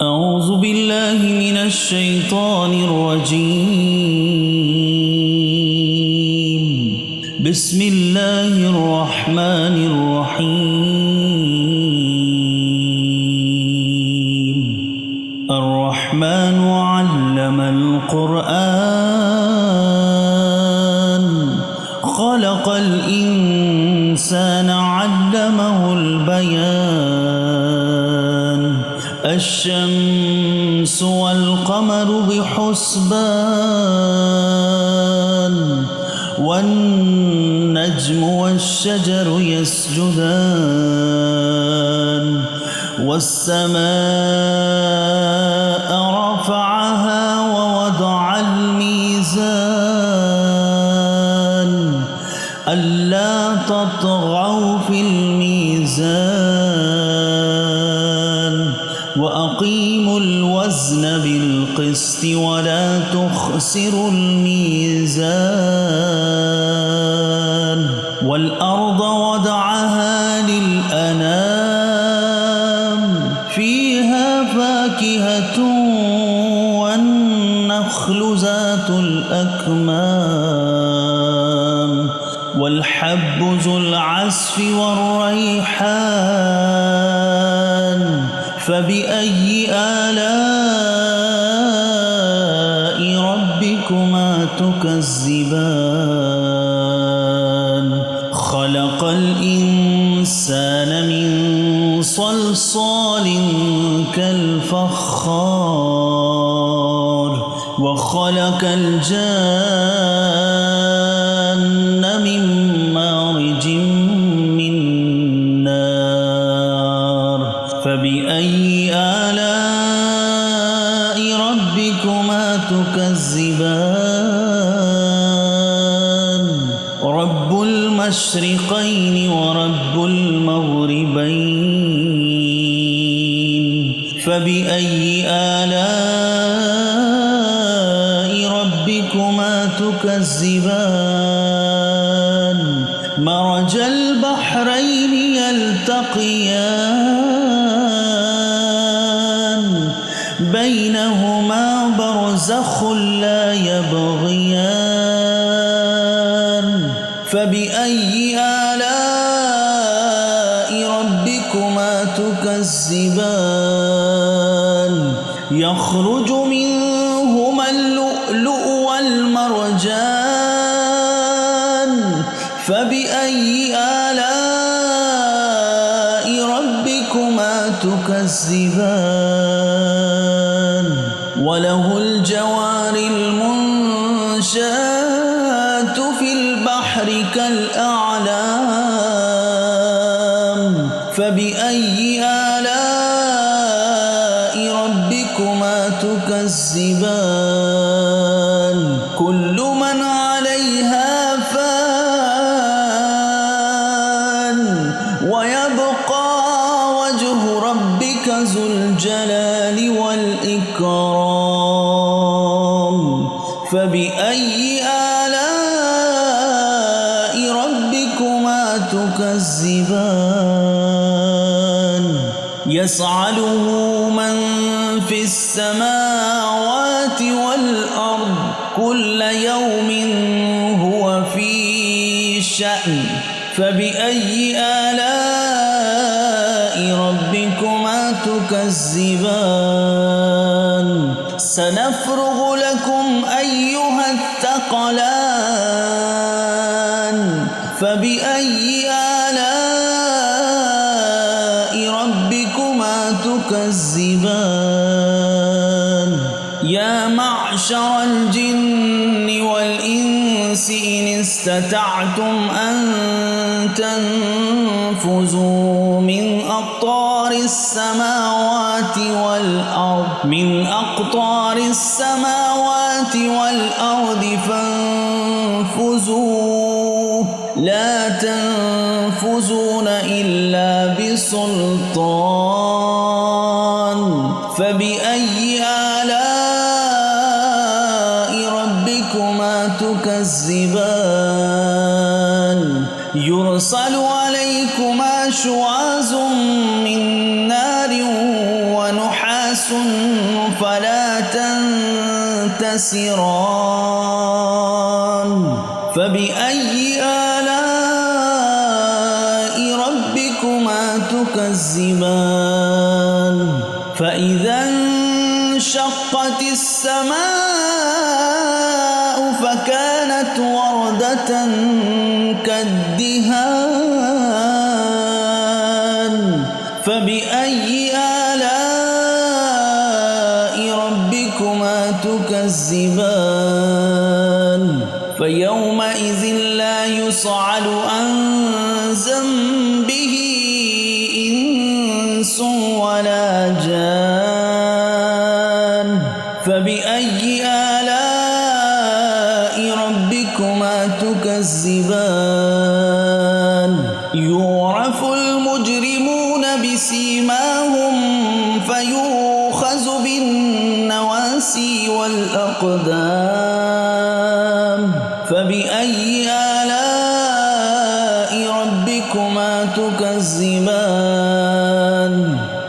أعوذ بالله من الشيطان الرجيم. بسم الله الرحمن الرحيم. الرحمن علم القرآن خلق الإنسان علمه البيان. الشمس والقمر بحسبان والنجم والشجر يسجدان والسماء رفعها ووضع الميزان ألا تطغوا في الميزان وأقيموا الوزن بالقسط ولا تخسروا الميزان. والأرض وضعها للأنام فيها فاكهة والنخل ذات الأكمام والحب ذو العصف والريحان. فبأي آلاء ربكما تكذبان؟ خلق الإنسان من صلصال كالفخار وخلق الجان من مارج من نار. فبأي آلاء ربكما تكذبان؟ رب المشرقين ورب المغربين. فبأي آلاء ربكما تكذبان؟ مرج البحرين يلتقيان بينهما برزخ لا يبغيان. فبأي آلاء ربكما تكذبان؟ يخرج منهما اللؤلؤ والمرجان. فبأي آلاء ربكما تكذبان؟ وله الجوار المنشآت في البحر كالأعلام. فبأي آلاء ربكما تكذبان؟ كل من عليها فان ويبقى وجه ربك ذو الجلال والإكرام. فبأي آلاء ربكما تكذبان؟ يسأله من في السماوات والأرض كل يوم هو في شأن. فبأي آلاء ربكما تكذبان؟ سنفرغ لكم أيها الثقلان. فبأي آلاء ربكما تكذبان؟ يا معشر الجن والإنس إن استطعتم أن تنفذوا من أقطار السماوات والأرض فانفذوا لا تنفذون إلا بسلطان. فبأي آلاء ربكما تكذبان؟ يرسل عليكما شواظ من نار ونحاس فلا تنتصران فبأي آلاء ربكما تكذبان فإذا انشقت السماء فكانت وردة كالدهان فبأي آلاء ربكما تكذبان فيومئذ لا يصعد عن ذنبه إنس ولا جان فبأي آلاء ربكما تكذبان يعرف المجرمون بسيماهم فيؤخذ بالنواسي والأقدام فبأي آلاء ربكما تكذبان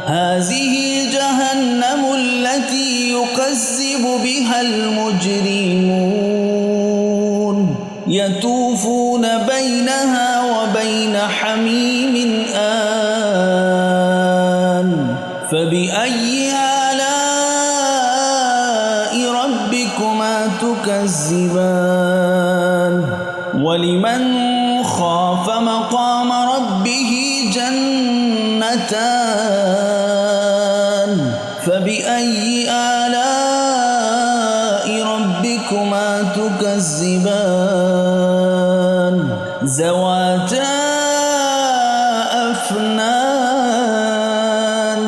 هذه جهنم التي يكذب بها المجرمون يطوفون بينها وبين حميم آن فبأي آلاء ربكما تكذبان ولمن خاف مقام ربه جنتان فبأي آلاء ربكما تكذبان ذواتا أفنان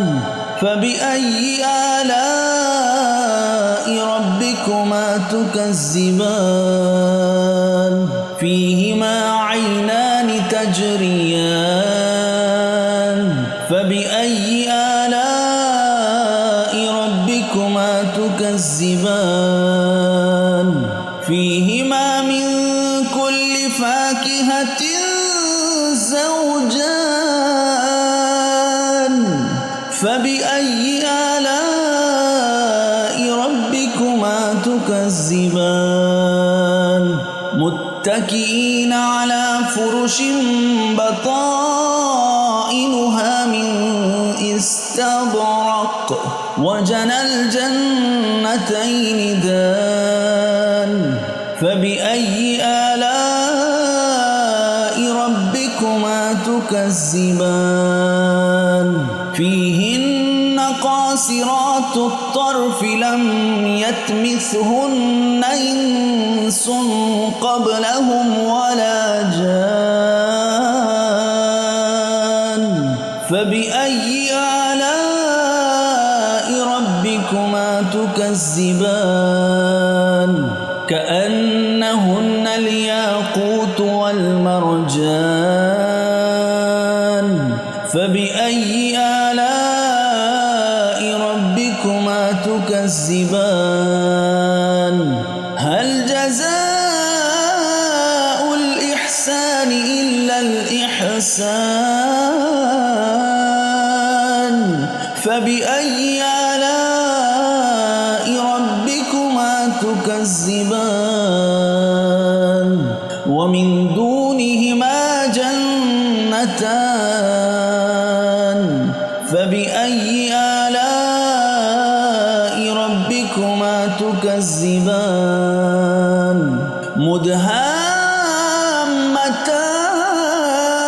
فبأي آلاء ربكما تكذبان فيهما عينان تجريان فبأي آلاء ربكما تكذبان فيهما من كل فاكهة زوجان فبأي آلاء ربكما تكذبان متكئين على فرش بطائنها من استبرق وجنى الجنتين دان فبأي آلاء ربكما تكذبان فيهن قاصرات الطرف لم يطمثهن إنس قبلهم ولا جان فبأي آلاء ربكما تكذبان كأنهن الياقوت والمرجان فبأي آلاء ربكما تكذبان هل جزاء الإحسان إلا الإحسان فبأي آلاء ربكما تكذبان ومن دونهما جنتان فبأي آلاء ربكما تكذبان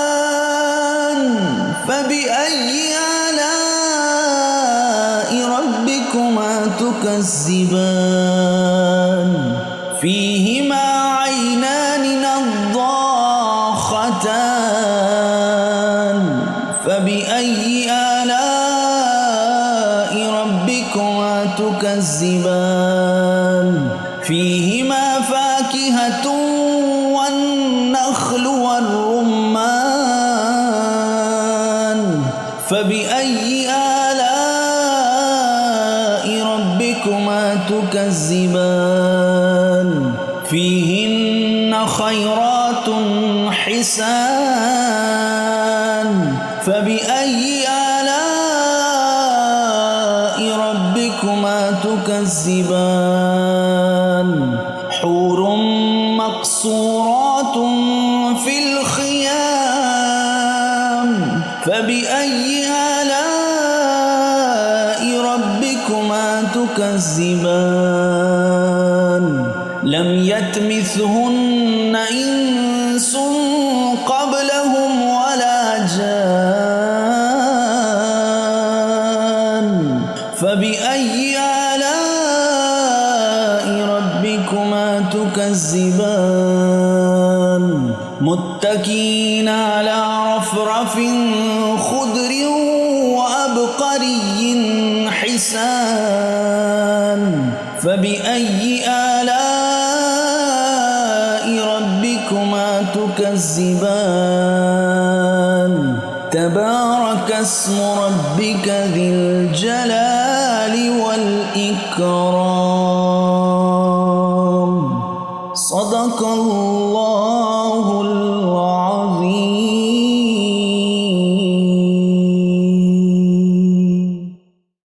مدهامتان فبأي آلاء ربكما تكذبان فيهما عينان نضاختان فبأي آلاء ربكما تكذبان فيهما فاكهة والنخل والرمان فبأي آلاء ربكما تكذبان فيهن خيرات حسان فبأي آلاء ربكما ربكما تكذبان حور مقصورات في الخيام فبأي آلاء ربكما تكذبان لم يطمثهن إنس قبلهم ولا جان فبأي آلاء ربكما تكذبان متكئين على رفرف خضر وعبقري حسان فبأي آلاء ربكما تكذبان تبارك اسم ربك ذي الجلال والإكرام صدق الله